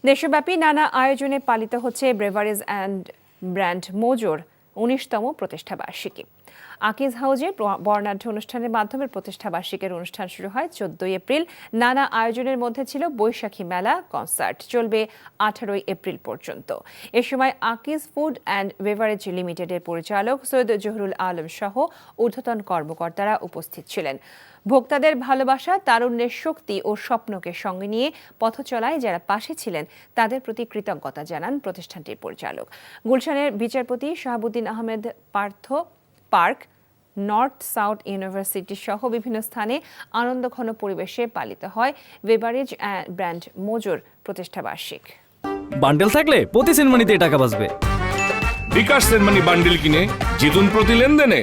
দেশব্যাপী নানা আয়োজনে পালিত হচ্ছে ব্রেভারিজ অ্যান্ড ব্র্যান্ড মোজোর ১৯তম প্রতিষ্ঠাবার্ষিকী। আকিজ হাউজে বর্ণাঢ্য অনুষ্ঠানের মাধ্যমে প্রতিষ্ঠাবার্ষিকীর অনুষ্ঠান শুরু হয় ১৪ই এপ্রিল। নানা আয়োজনের মধ্যে ছিল বৈশাখী মেলা, কনসার্ট চলবে ১৮ই এপ্রিল পর্যন্ত। এ সময় আকিজ ফুড অ্যান্ড বেভারেজ লিমিটেডের পরিচালক সৈয়দ জহুরুল আলম সহ ঊর্ধ্বতন কর্মকর্তারা উপস্থিত ছিলেন। ভোক্তাদের ভালোবাসা, তারুণ্যের শক্তি ও স্বপ্নকে সঙ্গে নিয়ে পথ চলায় যারা পাশে ছিলেন তাদের প্রতি কৃতজ্ঞতা জানান প্রতিষ্ঠানটির পরিচালক। গুলশানের বিচারপতি Shahabuddin Ahmed park, north south university সহ বিভিন্ন স্থানে আনন্দঘন পরিবেশে পালিত হয় বেভারেজ ব্র্যান্ড মোজোর প্রতিষ্ঠাবার্ষিক। বান্ডেল থাকলে প্রতি সেনমানিতে টাকা বাঁচবে। বিকাশ সেনমানি বান্ডেল কিনে জিতুন প্রতি লেনদেনে।